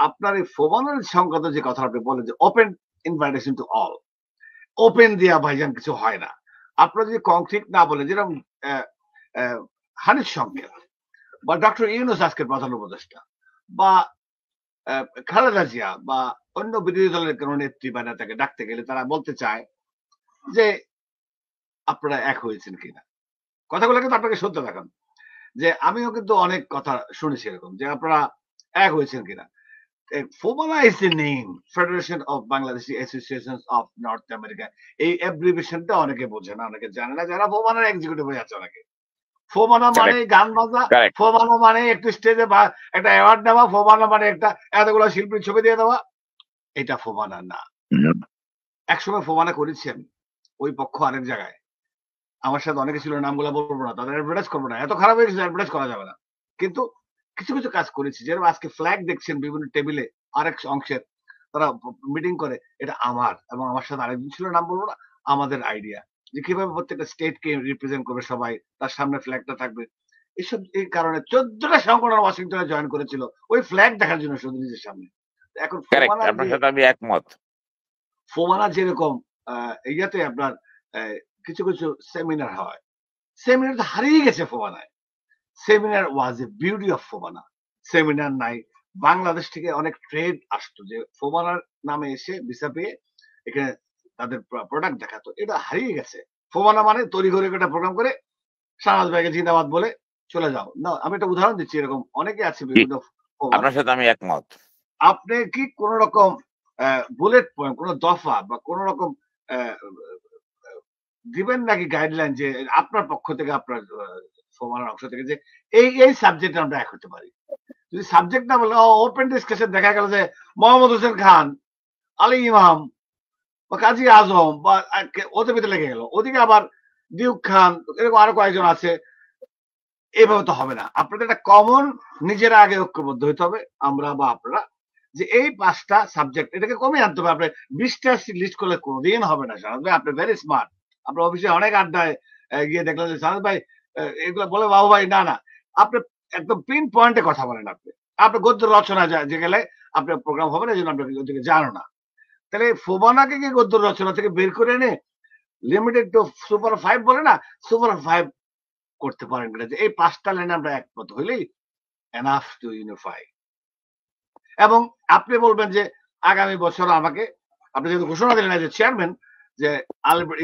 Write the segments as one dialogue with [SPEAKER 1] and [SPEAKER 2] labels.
[SPEAKER 1] আপনার এই ফোবানের সংক্রান্ত যে কথা আপনি বলেন যে open invitation to all, open দিয়া ভাইজান কিছু হয় না। আপনারা যদি কংক্রিট না বলেন, যেরকম হানিফ সংকেত বা ডক্টর ইউনূস আজকের প্রধান উপদেষ্টা বা খালেদা জিয়া বা অন্য বিরোধী দলের কোন নেত্রী বা নেতাকে ডাকতে গেলে তারা বলতে চায় যে আপনারা এক হয়েছেন কিনা। কথাগুলো কিন্তু আপনাকে সত্য দেখান যে আমিও কিন্তু অনেক কথা শুনেছি এরকম যে আপনারা এক হয়েছেন কিনা। FOBANA is the name, Federation of Bangladeshi Associations of North America. এই অ্যাব্রিভিয়েশনটা অনেকে বোঝে না, অনেকে জানে না, যারা ফোবানার এক্সিকিউটিভ হয়ে আছে অনেকে। ফোবানা মানে গান বাজনা, ফোবানা মানে একটু স্টেজে বা একটা অ্যাওয়ার্ড নেওয়া, ফোবানা মানে একটা এতগুলো শিল্পীর ছবি দিয়ে দেওয়া, এটা ফোবানা না। একসময় ফোবানা করেছি আমি, ওই পক্ষ আরেক জায়গায়, আমার সাথে অনেকে ছিল, নামগুলো বলবো না, তাদের অ্যাডভার্টাইজ করবো না, এত খারাপ হয়ে গেছে অ্যাডভার্টাইজ করা যাবে না। কিন্তু কিছু কিছু কাজ করেছি, যেরকম আজকে ফ্ল্যাগ দেখছেন বিভিন্ন টেবিলে আরেক অংশের তারা মিটিং করে, এটা আমার এবং আমার সাথে আরেকজন ছিল, নাম বলবো না, আমাদের আইডিয়া যে কিভাবে প্রত্যেকটা স্টেটকে রিপ্রেজেন্ট করবে সবাই, তার সামনে ফ্ল্যাগটা থাকবে। এইসব এই কারণে 14টা সংগঠন ওয়াশিংটনে জয়েন করেছিল ওই ফ্ল্যাগ দেখার জন্য শুধু নিজের সামনে। এখন
[SPEAKER 2] আমি একমত।
[SPEAKER 1] ফোবানা যেরকম ইয়াতে আপনার কিছু কিছু সেমিনার হয়, সেমিনার তো হারিয়ে গেছে ফোবানায়। Seminar was a beauty of FOBANA. Seminar নাই, বাংলাদেশ থেকে অনেক ট্রেড আসতো যে ফোবানার নামে এসে ভিসা পেয়ে এখানে তাদের প্রোডাক্ট দেখাতো, এটা হারিয়ে গেছে। ফোবানা মানে তৈরি করে একটা প্রোগ্রাম করে শাহনাজ ভাইকে জিন্দাবাদ বলে চলে যাও না। আমি একটা উদাহরণ দিচ্ছি, এরকম অনেকে আছে বিভিন্ন।
[SPEAKER 2] আপনার সাথে আমি একমত।
[SPEAKER 1] আপনি কি কোন রকম বুলেট পয়েন্ট, কোন দফা বা কোন রকম দিবেন নাকি গাইডলাইন যে আপনার পক্ষ থেকে, আপনার ফোবানার অংশ থেকে, যে এই এই সাবজেক্টে আমরা এক হতে পারি? যদি সাবজেক্ট না বলে ওপেন ডিসকাশন, দেখা গেল যে মোহাম্মদ হোসেন খান, আলী ইমাম বা কাজী আজম বা ওদের ভিতরে লেগে গেল, ওদিকে আবার ডিউক খান, এরকম আরো কয়েকজন আছে। এভাবে তো হবে না। আপনাদের একটা কমন নিজেরা আগে ঐক্যবদ্ধ হইতে হবে, আমরা বা আপনারা, যে এই 5টা সাবজেক্ট, এটাকে কমিয়ে আনতে হবে। আপনি 20টা লিস্ট করলে কোনোদিন হবে না। শাহনাজ ভাই, আপনি ভেরি স্মার্ট। আপনার অফিসে অনেক আড্ডায় গিয়ে দেখলেন যে শাহনাজ ভাই এগুলো বলে, বাবু ভাই না না, আপনি একদম পিন পয়েন্টে কথা বলেন। আপনি গদ্য রচনা যে গেলে আপনার প্রোগ্রাম হবে না, এই জন্য আপনাকে ওদিকে জানো না। তাহলে ফোবানাকে কি গদ্য রচনা থেকে বের করে এনে লিমিটেড টু সুপার 5 বলে না, সুপার 5 করতে পারেন কিনা, যে এই 5টা লাইনে আমরা একমত হইলেই এনাফ টু ইউনিফাই। এবং আপনি বলবেন যে আগামী বছর আমাকে, আপনি যেহেতু ঘোষণা দিলেন যে চেয়ারম্যান, যে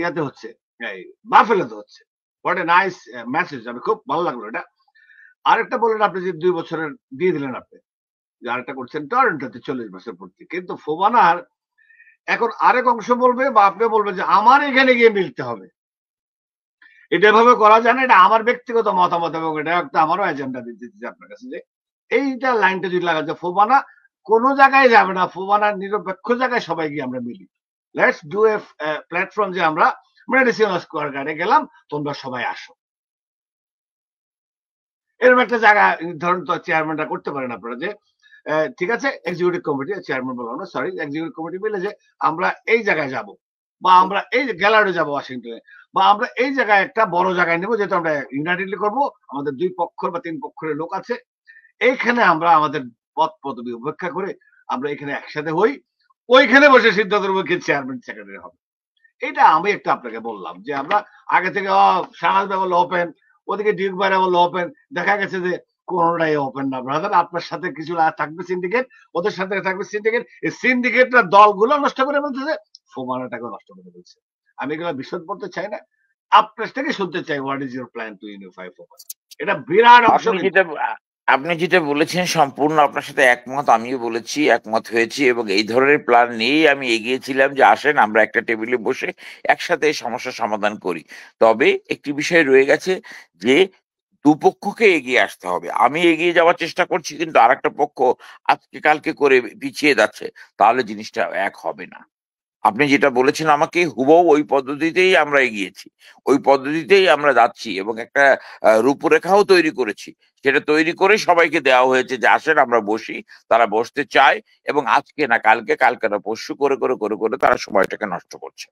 [SPEAKER 1] ইয়াতে হচ্ছে, এই বাফেলোতে হচ্ছে, হোয়াট এ নাইস মেসেজ, আমি খুব ভালো লাগলো এটা। আরেকটা বললেন আপনি যে 2 বছরের দিয়ে দিলেন, আপনি যে আরেকটা করছেন টরন্টোতে 40 বছর পূর্তি। কিন্তু ফোবানার এখন আরেক অংশ বলবে বা আপনি বলবেন যে আমার এখানে গিয়ে মিলতে হবে। এটা এভাবে করা যায় না, এটা আমার ব্যক্তিগত মতামত এবং এটা একটা আমারও এজেন্ডা দিতেছি আপনার কাছে, যে এইটা লাইনটা যদি লাগা যায়, ফোবানা কোন জায়গায় যাবে না, ফোবানার নিরপেক্ষ জায়গায় সবাই গিয়ে আমরা মিলি। লেটস ডু এ প্ল্যাটফর্ম, যে আমরা মেডিসিন স্কোয়ার গার্ডে গেলাম, তোমরা সবাই আসো। এরকম একটা জায়গা ধরুন তো চেয়ারম্যানরা করতে পারেন আপনারা, যে ঠিক আছে, এক্সিকিউটিভ কমিটি, চেয়ারম্যান বললাম না, সরি, এক্সিকিউটিভ কমিটি মিলে যে আমরা এই জায়গায় যাব, বা আমরা এই গ্যালারি যাবো ওয়াশিংটনে, বা আমরা এই জায়গায় একটা বড় জায়গায় নেবো, যেহেতু আমরা ইউনাইটেডলি করবো, আমাদের 2 পক্ষ বা 3 পক্ষের লোক আছে, এইখানে আমরা আমাদের পদ পদবি উপেক্ষা করে আমরা এখানে একসাথে হই, ওইখানে বসে সিদ্ধান্ত নেবো কে চেয়ারম্যান সেক্রেটারি হবে। এটা আমি একটু আপনাকে বললাম যে আমরা আগে থেকে শাহনাজ ভাই বললো ওপেন, ওদিকে ডিউক ভাইরা বললো ওপেন, দেখা গেছে যে কোনোটাই ওপেন না। ব্রাদার, আপনার সাথে কিছু থাকবে সিন্ডিকেট, ওদের সাথে থাকবে সিন্ডিকেট, এই সিন্ডিকেটরা দলগুলো নষ্ট করে ফেলতেছে, ফোবানাটাকে নষ্ট করে ফেলছে। আমি এগুলো বিশদ বলতে চাই না, আপনার থেকে শুনতে চাই, what is your plan to unify FOBANA? এটা বিরাট অংশ।
[SPEAKER 2] আপনি যেটা বলেছেন সম্পূর্ণ আপনার সাথে একমত, আমিও বলেছি, একমত হয়েছি, এবং এই ধরনের প্ল্যান নিয়েই আমি এগিয়েছিলাম যে আসেন আমরা একটা টেবিলে বসে একসাথে এই সমস্যার সমাধান করি। তবে একটি বিষয় রয়ে গেছে যে দুপক্ষকে এগিয়ে আসতে হবে। আমি এগিয়ে যাওয়ার চেষ্টা করছি, কিন্তু আরেকটা পক্ষ আজকে কালকে করে পিছিয়ে যাচ্ছে, তাহলে জিনিসটা এক হবে না। আপনি যেটা বলেছেন আমাকে, হুবহু ওই পদ্ধতিতেই আমরা এগিয়েছি, ওই পদ্ধতিতেই আমরা যাচ্ছি, এবং একটা রূপরেখাও তৈরি করেছি। সেটা তৈরি করে সবাইকে দেওয়া হয়েছে যে আসেন আমরা বসি। তারা বসতে চায়, এবং আজকে না কালকে, কালকে না পরশু করে করে করে করে তারা সময়টাকে নষ্ট করছে।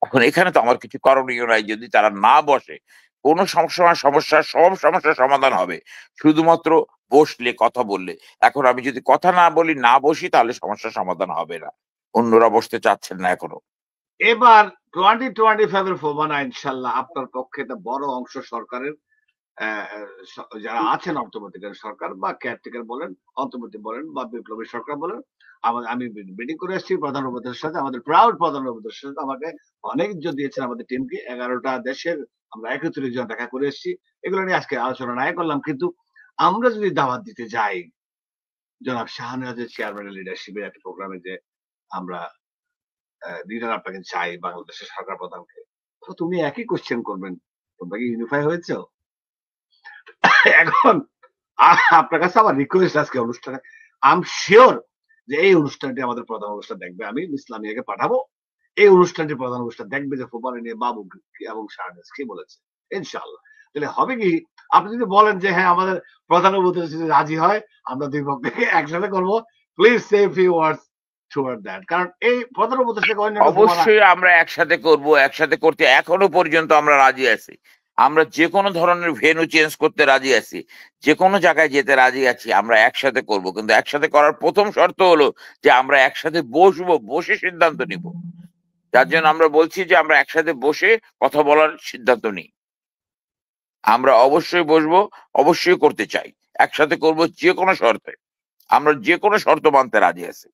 [SPEAKER 2] এখন এখানে তো আমার কিছু করণীয় নাই। যদি তারা না বসে, কোনো সমস্যার সব সমস্যার সমাধান হবে শুধুমাত্র বসলে, কথা বললে। এখন আমি যদি কথা না বলি, না বসি, তাহলে সমস্যার সমাধান হবে না। অন্যরা বসতে চাচ্ছেন না এখনো।
[SPEAKER 1] এবার 2025 এর ফোবানা ইনশাল্লাহ আপনার পক্ষে একটা বড় অংশ সরকারের যারা আছেন অন্তর্বর্তীকালীন সরকার বা কেয়ারটেকার বলেন, অন্তর্বর্তী বলেন বা বিপ্লবী সরকার বলেন, আমি মিটিং করে এসেছি প্রধান উপদেষ্টার সাথে, আমাদের প্রাউড প্রধান উপদেষ্টার সাথে আমাকে অনেক ইজ্জত দিয়েছেন আমাদের টিমকে। 11টা দেশের আমরা 31 জন দেখা করে এসেছি। এগুলো নিয়ে আজকে আলোচনা নাই করলাম, কিন্তু আমরা যদি দাওয়াত দিতে যাই জনাব শাহনেওয়াজের চেয়ারম্যানের লিডারশিপের একটা প্রোগ্রামে, যে আমরা লিডার আপনাকে চাই বাংলাদেশের সরকার প্রধানকে, তো তুমি একই কোশ্চেন করবেন, তোমরা কি ইউনিফাই হয়েছে? এখন আপনার কাছে আমার রিকোয়েস্ট আজকে অনুষ্ঠানে, আই এম শিওর যে এই অনুষ্ঠানটি আমাদের প্রধান অনুষ্ঠান দেখবে, আমি ইসলামিয়াকে পাঠাবো, এই অনুষ্ঠানটি প্রধান অনুষ্ঠান দেখবে যে ফোবানা নিয়ে বাবু এবং শাহনেওয়াজ কি বলেছে ইনশাআল্লাহ। তাহলে হবে কি, আপনি যদি বলেন যে হ্যাঁ আমাদের প্রধান উপদেষ্টা যদি রাজি হয় আমরা দুই পক্ষকে একসাথে করবো, please say few words toward that. কারণ এই প্রধান উপদেষ্টাকে অন্যান্য ফোবানা
[SPEAKER 2] অবশ্যই আমরা একসাথে করব। একসাথে করতে এখনো পর্যন্ত আমরা রাজি আছি। আমরা যে কোনো ধরনের ভেন্যু চেঞ্জ করতে রাজি আছি, যে কোনো জায়গায় যেতে রাজি আছি, আমরা একসাথে করব। কিন্তু একসাথে করার প্রথম শর্ত হলো যে আমরা একসাথে বসবো, বসে সিদ্ধান্ত নিব। যার জন্য আমরা বলছি যে আমরা একসাথে বসে কথা বলার সিদ্ধান্ত নিই। আমরা অবশ্যই বসবো, অবশ্যই করতে চাই, একসাথে করব যে কোনো শর্তে। আমরা যে কোনো শর্ত মানতে রাজি আছি।